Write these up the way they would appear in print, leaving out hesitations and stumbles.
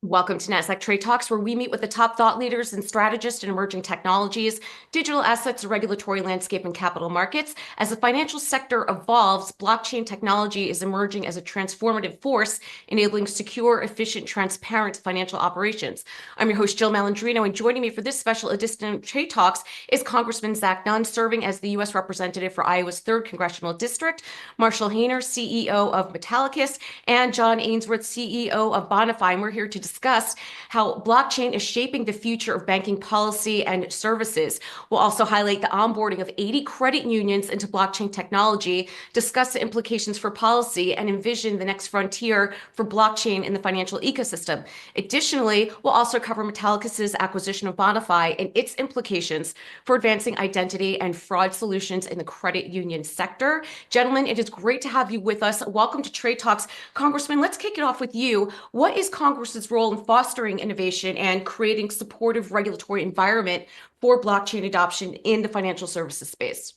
Welcome to Nasdaq Trade Talks, where we meet with the top thought leaders and strategists in emerging technologies, digital assets, the regulatory landscape, and capital markets. As the financial sector evolves, blockchain technology is emerging as a transformative force, enabling secure, efficient, transparent financial operations. I'm your host, Jill Malandrino, and joining me for this special edition of Trade Talks is Congressman Zach Nunn, serving as the U.S. representative for Iowa's 3rd Congressional District, Marshall Hayner, CEO of Metallicus, and John Ainsworth, CEO of Bonifii. And we're here to discuss how blockchain is shaping the future of banking policy and services. We'll also highlight the onboarding of 80 credit unions into blockchain technology, discuss the implications for policy, and envision the next frontier for blockchain in the financial ecosystem. Additionally, we'll also cover Metallicus's acquisition of Bonifii and its implications for advancing identity and fraud solutions in the credit union sector. Gentlemen, it is great to have you with us. Welcome to Trade Talks. Congressman, let's kick it off with you. What is Congress's role in fostering innovation and creating supportive regulatory environment for blockchain adoption in the financial services space?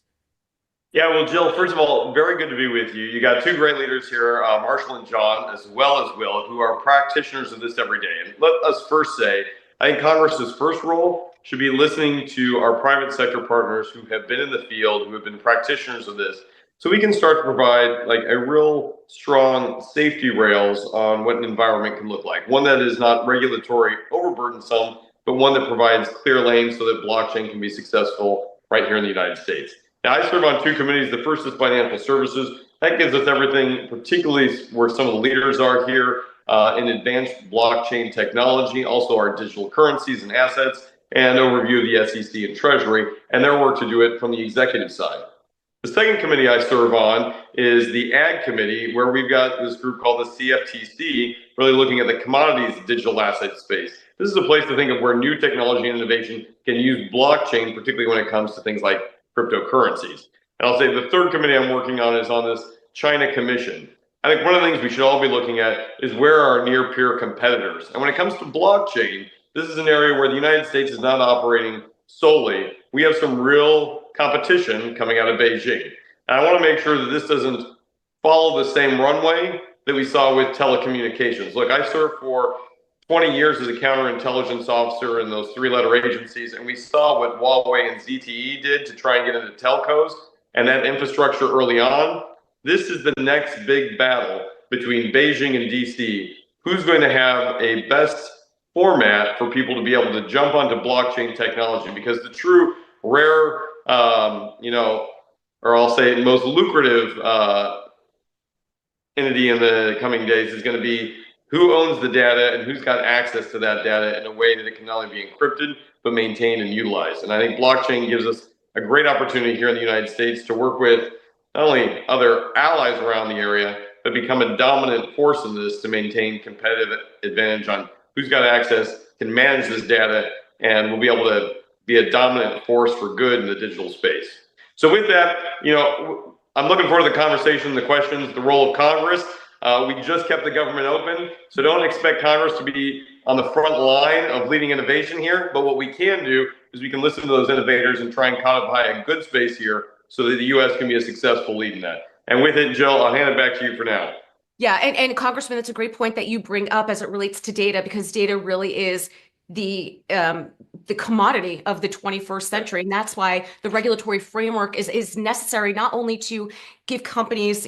Yeah, well, Jill, first of all, very good to be with you. You got two great leaders here, Marshall and John, as well as Will, who are practitioners of this every day. And let us first say, I think Congress's first role should be listening to our private sector partners who have been in the field, who have been practitioners of this, so we can start to provide like a real strong safety rails on what an environment can look like. One that is not regulatory overburdensome, but one that provides clear lanes so that blockchain can be successful right here in the United States. Now, I serve on two committees. The first is financial services. That gives us everything, particularly where some of the leaders are here in advanced blockchain technology, also our digital currencies and assets, and overview of the SEC and Treasury, and their work to do it from the executive side. The second committee I serve on is the Ag Committee, where we've got this group called the CFTC, really looking at the commodities digital asset space. This is a place to think of where new technology and innovation can use blockchain, particularly when it comes to things like cryptocurrencies. And I'll say the third committee I'm working on is on this China Commission. I think one of the things we should all be looking at is where are our near-peer competitors. And when it comes to blockchain, this is an area where the United States is not operating solely. We have some real competition coming out of Beijing. And I want to make sure that this doesn't follow the same runway that we saw with telecommunications. Look, I served for 20 years as a counterintelligence officer in those three-letter agencies, and we saw what Huawei and ZTE did to try and get into telcos and that infrastructure early on. This is the next big battle between Beijing and DC. Who's going to have a best format for people to be able to jump onto blockchain technology? Because the true rare, or I'll say most lucrative entity in the coming days is going to be who owns the data and who's got access to that data in a way that it can not only be encrypted, but maintained and utilized. And I think blockchain gives us a great opportunity here in the United States to work with not only other allies around the area, but become a dominant force in this to maintain competitive advantage on who's got access, can manage this data, and will be able to be a dominant force for good in the digital space. So with that, I'm looking forward to the conversation, the questions, the role of Congress. We just kept the government open, so don't expect Congress to be on the front line of leading innovation here. But what we can do is we can listen to those innovators and try and codify a good space here so that the U.S. can be a successful lead in that. And with it, Jill, I'll hand it back to you for now. Yeah, and Congressman, that's a great point that you bring up as it relates to data, because data really is the commodity of the 21st century. And that's why the regulatory framework is necessary, not only to give companies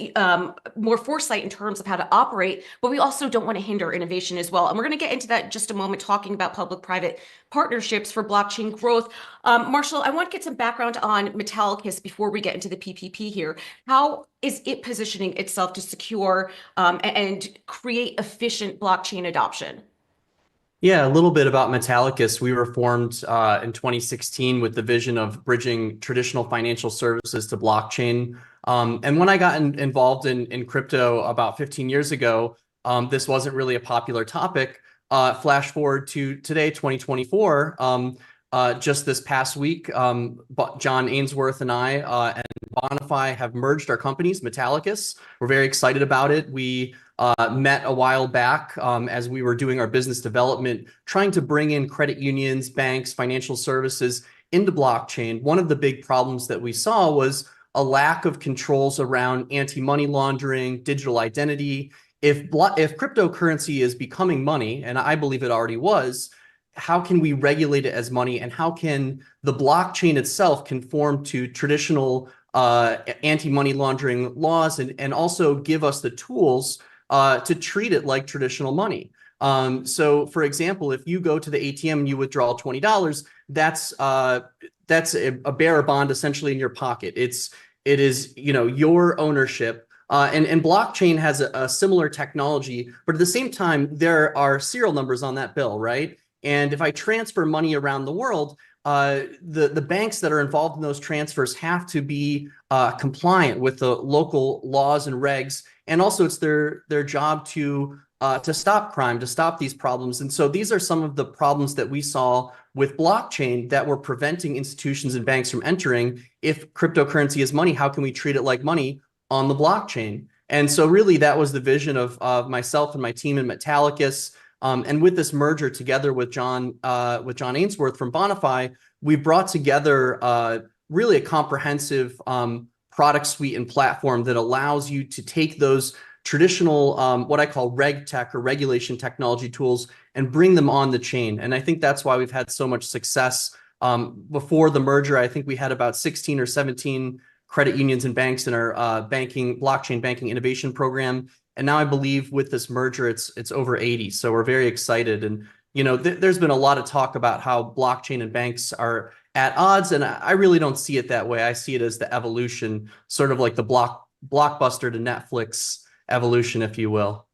more foresight in terms of how to operate, but we also don't want to hinder innovation as well. And we're going to get into that in just a moment, talking about public-private partnerships for blockchain growth. Marshall, I want to get some background on Metallicus before we get into the PPP here. How is it positioning itself to secure and create efficient blockchain adoption? Yeah, a little bit about Metallicus. We were formed in 2016 with the vision of bridging traditional financial services to blockchain. And when I got involved in crypto about 15 years ago, this wasn't really a popular topic. Flash forward to today, 2024. Just this past week, John Ainsworth and I and Bonifii have merged our companies, Metallicus. We're very excited about it. We met a while back as we were doing our business development, trying to bring in credit unions, banks, financial services into blockchain. One of the big problems that we saw was a lack of controls around anti-money laundering, digital identity, if cryptocurrency is becoming money, and I believe it already was, how can we regulate it as money, and how can the blockchain itself conform to traditional anti-money laundering laws, and also give us the tools to treat it like traditional money. So for example, if you go to the ATM and you withdraw $20, that's a bearer bond essentially in your pocket. It is, you know, your ownership. And blockchain has a similar technology, but at the same time, there are serial numbers on that bill, right? And if I transfer money around the world, the banks that are involved in those transfers have to be compliant with the local laws and regs, and also it's their job to stop crime, to stop these problems. And so these are some of the problems that we saw with blockchain that were preventing institutions and banks from entering. If cryptocurrency is money, how can we treat it like money on the blockchain? And so really that was the vision of myself and my team in Metallicus. And with this merger together with John Ainsworth from Bonifii, we brought together really a comprehensive product suite and platform that allows you to take those traditional, what I call reg tech or regulation technology tools, and bring them on the chain. And I think that's why we've had so much success. Before the merger, I think we had about 16 or 17 credit unions and banks in our blockchain banking innovation program. And now I believe with this merger, it's over 80. So we're very excited. And, you know, there's been a lot of talk about how blockchain and banks are at odds. And I really don't see it that way. I see it as the evolution, sort of like the Blockbuster to Netflix evolution, if you will.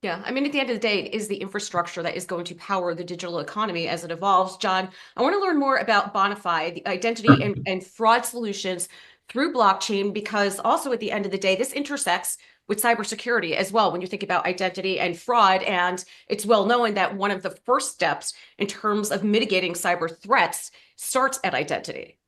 Yeah, I mean, at the end of the day, it is the infrastructure that is going to power the digital economy as it evolves. John, I want to learn more about Bonifii, the identity and fraud solutions through blockchain, because also at the end of the day, this intersects with cybersecurity as well when you think about identity and fraud. And it's well known that one of the first steps in terms of mitigating cyber threats starts at identity.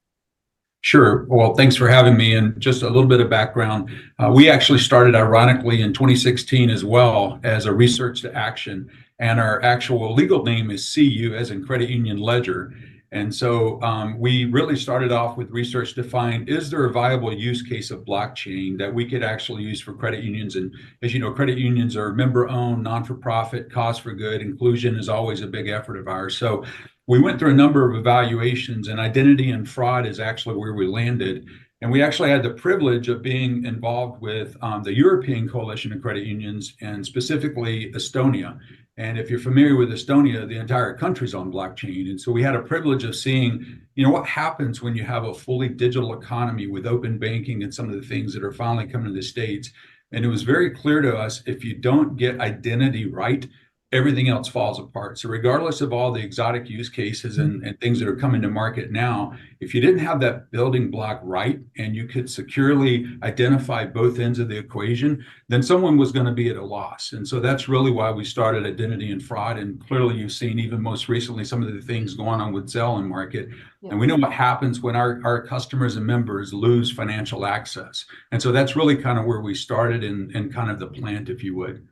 Sure. Well, thanks for having me. And just a little bit of background. We actually started, ironically, in 2016 as well as a research to action. And our actual legal name is CU, as in Credit Union Ledger. And so we really started off with research to find, is there a viable use case of blockchain that we could actually use for credit unions? And as you know, credit unions are member-owned, non-for-profit, cause for good. Inclusion is always a big effort of ours. So we went through a number of evaluations, and identity and fraud is actually where we landed. And we actually had the privilege of being involved with the European Coalition of Credit Unions, and specifically Estonia. And if you're familiar with Estonia, the entire country's on blockchain. And so we had a privilege of seeing, you know, what happens when you have a fully digital economy with open banking and some of the things that are finally coming to the States. And it was very clear to us, if you don't get identity right, everything else falls apart. So regardless of all the exotic use cases and things that are coming to market now, if you didn't have that building block right and you could securely identify both ends of the equation, then someone was going to be at a loss. And so that's really why we started identity and fraud. And clearly you've seen even most recently some of the things going on with Zelle in market. Yeah. And we know what happens when our customers and members lose financial access. And so that's really kind of where we started and kind of the plant, if you would.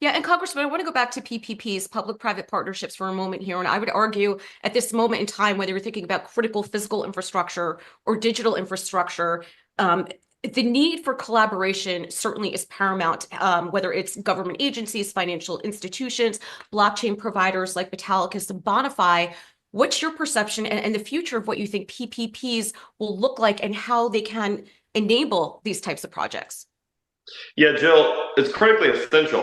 Yeah, and Congressman, I want to go back to PPPs, public-private partnerships, for a moment here. And I would argue at this moment in time, whether you're thinking about critical physical infrastructure or digital infrastructure, the need for collaboration certainly is paramount, whether it's government agencies, financial institutions, blockchain providers like Metallicus and Bonifii. What's your perception and the future of what you think PPPs will look like and how they can enable these types of projects? Yeah, Jill, it's critically essential.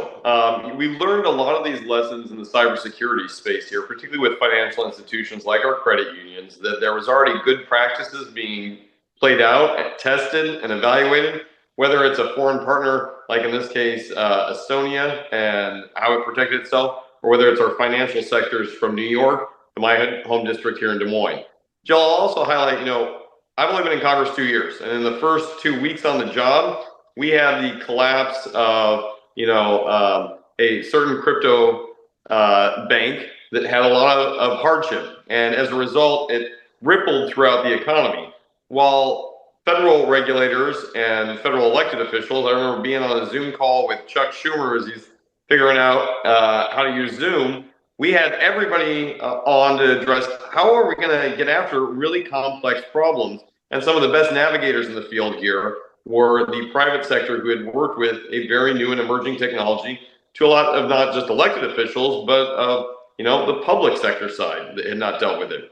We learned a lot of these lessons in the cybersecurity space here, particularly with financial institutions like our credit unions, that there was already good practices being played out, and tested, and evaluated, whether it's a foreign partner, like in this case, Estonia, and how it protected itself, or whether it's our financial sectors from New York to my home district here in Des Moines. Jill, I'll also highlight, you know, I've only been in Congress 2 years, and in the first 2 weeks on the job, we had the collapse of, you know, a certain crypto bank that had a lot of hardship. And as a result, it rippled throughout the economy. While federal regulators and federal elected officials, I remember being on a Zoom call with Chuck Schumer as he's figuring out how to use Zoom. We had everybody on to address how are we going to get after really complex problems. And some of the best navigators in the field here were the private sector who had worked with a very new and emerging technology to a lot of not just elected officials, but of the public sector side that had not dealt with it.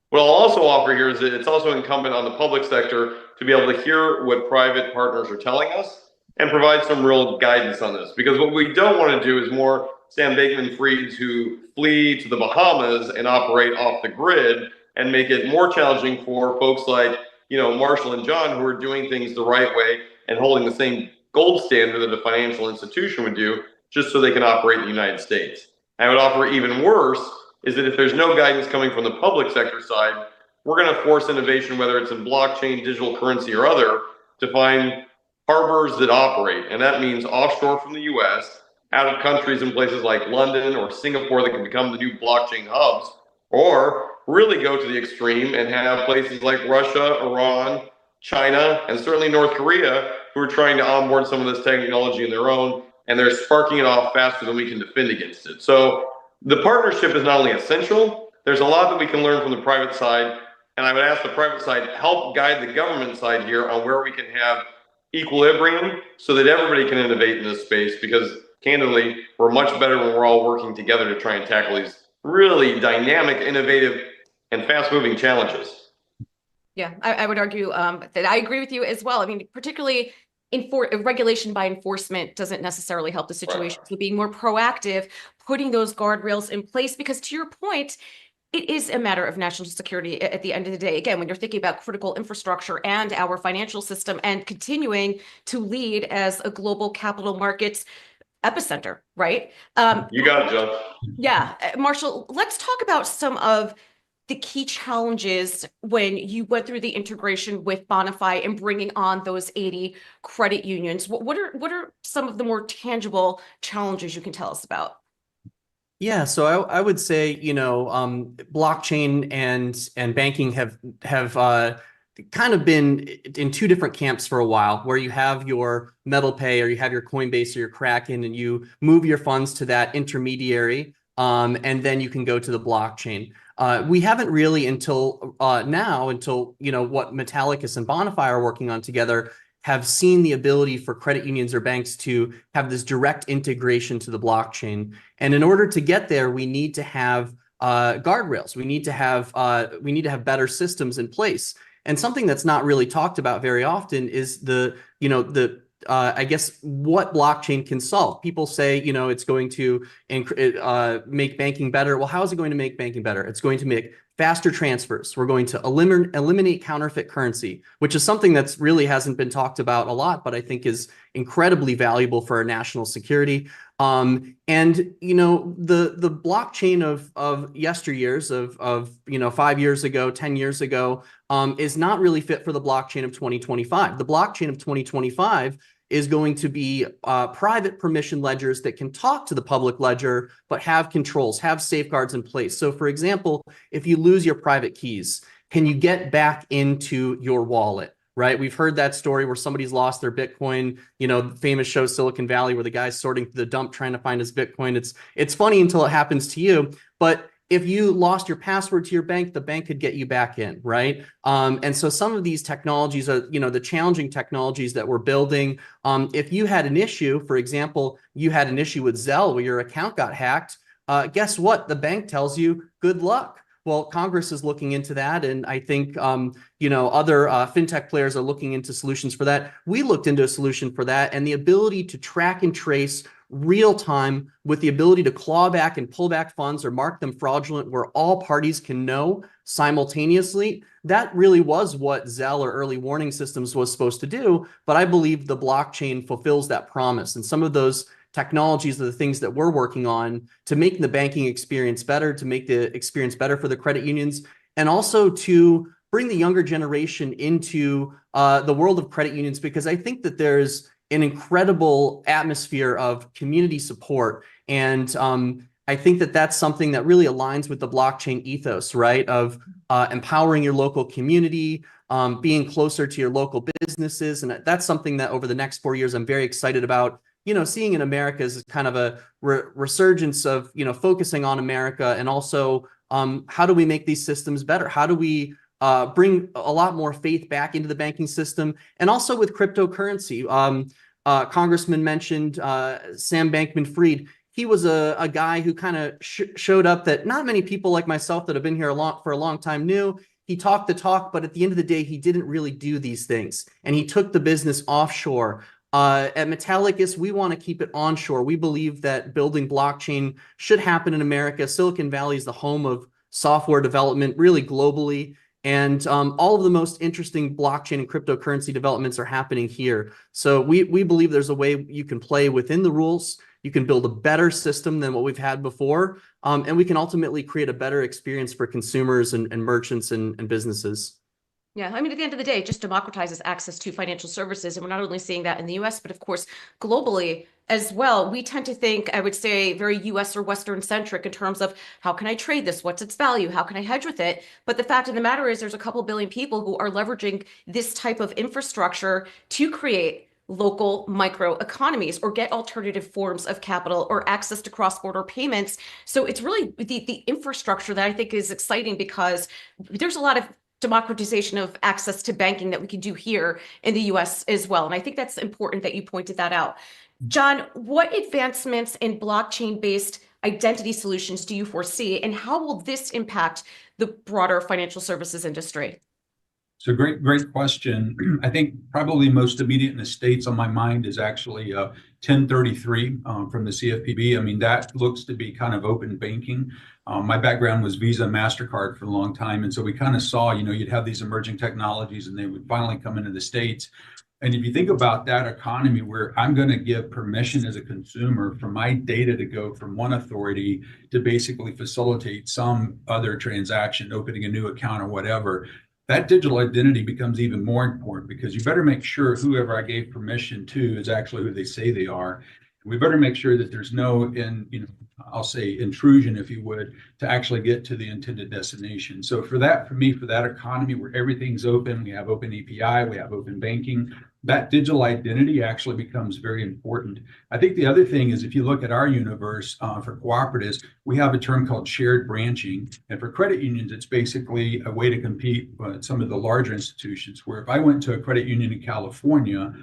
What I'll also offer here is that it's also incumbent on the public sector to be able to hear what private partners are telling us and provide some real guidance on this. Because what we don't want to do is more Sam Bankman-Frieds who flee to the Bahamas and operate off the grid and make it more challenging for folks like, Marshall and John, who are doing things the right way and holding the same gold standard that a financial institution would do just so they can operate in the United States. I would offer even worse is that if there's no guidance coming from the public sector side, we're going to force innovation, whether it's in blockchain, digital currency, or other, to find harbors that operate. And that means offshore from the US, out of countries in places like London or Singapore that can become the new blockchain hubs, or really go to the extreme and have places like Russia, Iran, China, and certainly North Korea who are trying to onboard some of this technology in their own, and they're sparking it off faster than we can defend against it. So the partnership is not only essential, there's a lot that we can learn from the private side, and I would ask the private side to help guide the government side here on where we can have equilibrium so that everybody can innovate in this space, because candidly, we're much better when we're all working together to try and tackle these really dynamic, innovative, and fast-moving challenges. Yeah, I would argue that I agree with you as well. I mean, particularly regulation by enforcement doesn't necessarily help the situation. Right. So being more proactive, putting those guardrails in place, because to your point, it is a matter of national security at the end of the day. Again, when you're thinking about critical infrastructure and our financial system and continuing to lead as a global capital markets epicenter, right? You got it, Joe. Yeah, Marshall, let's talk about some of the key challenges when you went through the integration with Bonifii and bringing on those 80 credit unions. What are some of the more tangible challenges you can tell us about? Yeah, so I would say, blockchain and banking have kind of been in two different camps for a while, where you have your MetalPay or you have your Coinbase or your Kraken, and you move your funds to that intermediary, and then you can go to the blockchain. We haven't really until what Metallicus and Bonifii are working on together have seen the ability for credit unions or banks to have this direct integration to the blockchain. And in order to get there, we need to have guardrails. We need to have better systems in place. And something that's not really talked about very often is I guess what blockchain can solve. People say, it's going to make banking better. Well, how is it going to make banking better? It's going to make faster transfers. We're going to eliminate counterfeit currency, which is something that's really hasn't been talked about a lot, but I think is incredibly valuable for our national security. The blockchain of yesteryears of 5 years ago, 10 years ago, is not really fit for the blockchain of 2025. The blockchain of 2025 is going to be private permission ledgers that can talk to the public ledger, but have controls, have safeguards in place. So for example, if you lose your private keys, can you get back into your wallet? Right? We've heard that story where somebody's lost their Bitcoin, the famous show Silicon Valley, where the guy's sorting through the dump trying to find his Bitcoin. It's funny until it happens to you. But if you lost your password to your bank, the bank could get you back in, right? And so some of these technologies are, the challenging technologies that we're building. If you had an issue, for example, you had an issue with Zelle where your account got hacked, guess what? The bank tells you, good luck. Well, Congress is looking into that, and I think other fintech players are looking into solutions for that. We looked into a solution for that, and the ability to track and trace real time with the ability to claw back and pull back funds or mark them fraudulent, where all parties can know simultaneously. That really was what Zelle or early warning systems was supposed to do, but I believe the blockchain fulfills that promise, and some of those technologies are the things that we're working on to make the banking experience better, to make the experience better for the credit unions, and also to bring the younger generation into the world of credit unions, because I think that there's an incredible atmosphere of community support. And I think that that's something that really aligns with the blockchain ethos, right? Of empowering your local community, being closer to your local businesses. And that's something that over the next 4 years, I'm very excited about. Seeing in America is kind of a resurgence of, focusing on America, and also how do we make these systems better? How do we bring a lot more faith back into the banking system, and also with cryptocurrency. Congressman mentioned Sam Bankman-Fried. He was a guy who kind of showed up that not many people like myself that have been here for a long time knew. He talked the talk, but at the end of the day, he didn't really do these things. And he took the business offshore. At Metallicus, we want to keep it onshore. We believe that building blockchain should happen in America. Silicon Valley is the home of software development, really globally. And all of the most interesting blockchain and cryptocurrency developments are happening here. So we believe there's a way you can play within the rules. You can build a better system than what we've had before. And we can ultimately create a better experience for consumers and merchants and businesses. Yeah, I mean, at the end of the day, it just democratizes access to financial services. And we're not only seeing that in the US, but of course, globally as well. We tend to think, I would say, very US or Western centric in terms of how can I trade this? What's its value? How can I hedge with it? But the fact of the matter is there's a couple billion people who are leveraging this type of infrastructure to create local micro economies or get alternative forms of capital or access to cross-border payments. So it's really the infrastructure that I think is exciting, because there's a lot of democratization of access to banking that we can do here in the US as well. And I think that's important that you pointed that out. John, what advancements in blockchain-based identity solutions do you foresee, and how will this impact the broader financial services industry? So great question. I think probably most immediate in the States on my mind is actually 1033 from the CFPB. I mean, that looks to be kind of open banking. My background was Visa, MasterCard for a long time. And so we kind of saw, you'd have these emerging technologies and they would finally come into the States. And if you think about that economy where I'm going to give permission as a consumer for my data to go from one authority to basically facilitate some other transaction, opening a new account or whatever, that digital identity becomes even more important, because you better make sure whoever I gave permission to is actually who they say they are. We better make sure that there's no, I'll say intrusion, if you would, to actually get to the intended destination. So for me, for that economy where everything's open, we have open API, we have open banking, that digital identity actually becomes very important. I think the other thing is, if you look at our universe for cooperatives, we have a term called shared branching. And for credit unions, it's basically a way to compete with some of the larger institutions, where if I went to a credit union in California,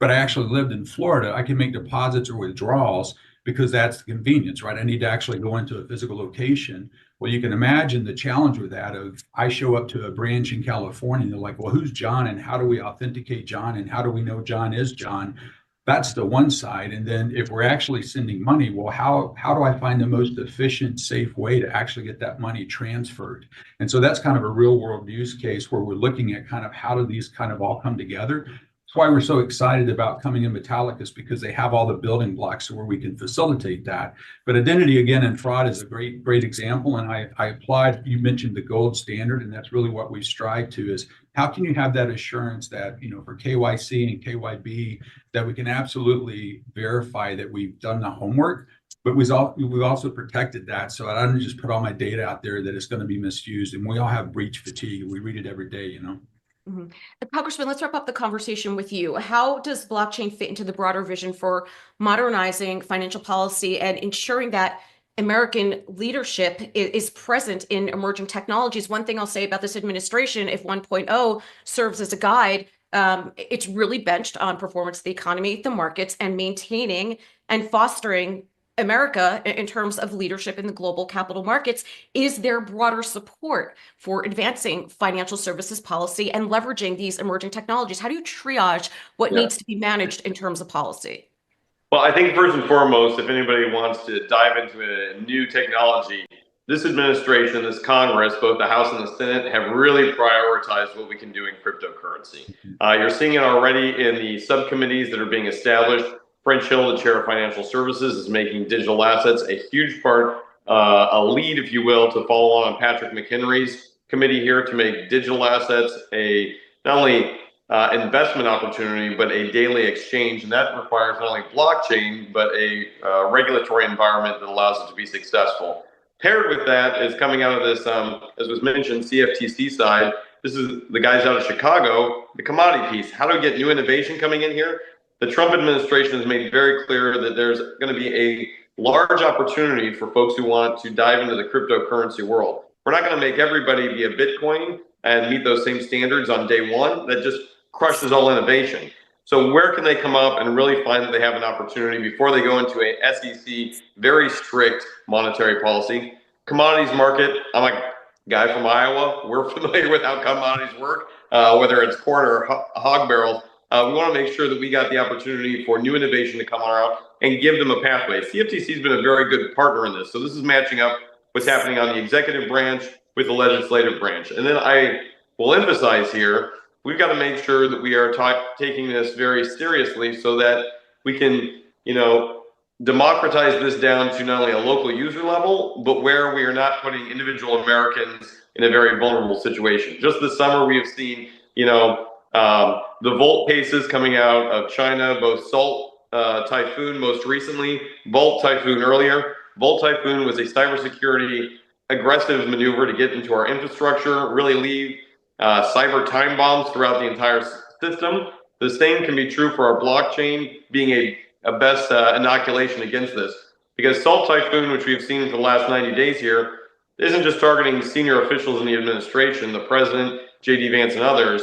but I actually lived in Florida, I can make deposits or withdrawals because that's the convenience, right? I need to actually go into a physical location. Well, you can imagine the challenge with that of, I show up to a branch in California and they're like, well, who's John and how do we authenticate John and how do we know John is John? That's the one side. And then if we're actually sending money, well, how do I find the most efficient, safe way to actually get that money transferred? And so that's kind of a real world use case where we're looking at kind of how do these kind of all come together. That's why we're so excited about coming in Metallicus, because they have all the building blocks where we can facilitate that. But identity, again, and fraud is a great example. And I applied, you mentioned the gold standard, and that's really what we strive to, is how can you have that assurance that, for KYC and KYB, that we can absolutely verify that we've done the homework, but we've also protected that. So I don't just put all my data out there that it's going to be misused. And we all have breach fatigue. We read it every day, Mm-hmm. Congressman, let's wrap up the conversation with you. How does blockchain fit into the broader vision for modernizing financial policy and ensuring that American leadership is present in emerging technologies? One thing I'll say about this administration, if 1.0 serves as a guide, it's really benched on performance of the economy, the markets, and maintaining and fostering America in terms of leadership in the global capital markets. Is there broader support for advancing financial services policy and leveraging these emerging technologies? How do you triage what needs to be managed in terms of policy? Well, I think first and foremost, if anybody wants to dive into a new technology, this administration, this Congress, both the House and the Senate, have really prioritized what we can do in cryptocurrency. You're seeing it already in the subcommittees that are being established. French Hill, the chair of financial services, is making digital assets a huge part, a lead, if you will, to follow on Patrick McHenry's committee here to make digital assets a not only investment opportunity, but a daily exchange. And that requires not only blockchain, but a regulatory environment that allows it to be successful. Paired with that is coming out of this, as was mentioned, CFTC side. This is the guys out of Chicago, the commodity piece. How do we get new innovation coming in here? The Trump administration has made very clear that there's going to be a large opportunity for folks who want to dive into the cryptocurrency world. We're not going to make everybody be a Bitcoin, and meet those same standards on day one, that just crushes all innovation. So where can they come up and really find that they have an opportunity before they go into a SEC very strict monetary policy? Commodities market, I'm a guy from Iowa. We're familiar with how commodities work, whether it's corn or hog barrels. We want to make sure that we got the opportunity for new innovation to come out and give them a pathway. CFTC has been a very good partner in this. So this is matching up what's happening on the executive branch with the legislative branch. And then I will emphasize here, we've got to make sure that we are taking this very seriously so that we can, democratize this down to not only a local user level, but where we are not putting individual Americans in a very vulnerable situation. Just this summer, we have seen, the Volt cases coming out of China, both Salt Typhoon most recently, Volt Typhoon earlier. Volt Typhoon was a cybersecurity aggressive maneuver to get into our infrastructure, really leave cyber time bombs throughout the entire system. The same can be true for our blockchain being a best inoculation against this. Because Salt Typhoon, which we've seen for the last 90 days here, isn't just targeting senior officials in the administration, the president, J.D. Vance, and others.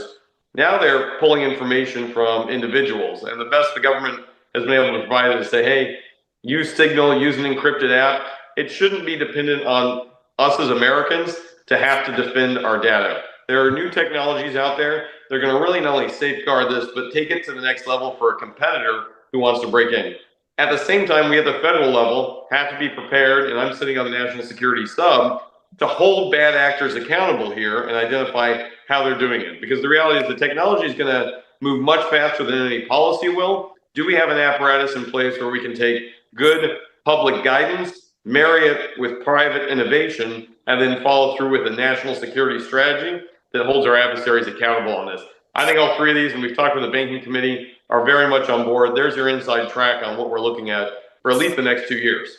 Now they're pulling information from individuals. And the best the government has been able to provide is to say, hey, use Signal, use an encrypted app. It shouldn't be dependent on us as Americans to have to defend our data. There are new technologies out there. They're going to really not only safeguard this, but take it to the next level for a competitor who wants to break in. At the same time, we at the federal level have to be prepared, and I'm sitting on the national security sub, to hold bad actors accountable here and identify how they're doing it. Because the reality is the technology is going to move much faster than any policy will. Do we have an apparatus in place where we can take good public guidance, marry it with private innovation, and then follow through with a national security strategy that holds our adversaries accountable on this? I think all three of these, and we've talked with the banking committee, are very much on board. There's your inside track on what we're looking at for at least the next 2 years.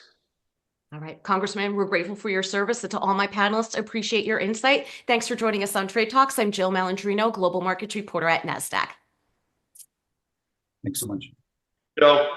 All right, Congressman, we're grateful for your service. And to all my panelists, appreciate your insight. Thanks for joining us on Trade Talks. I'm Jill Malandrino, Global Markets Reporter at Nasdaq. Thanks so much. Jill.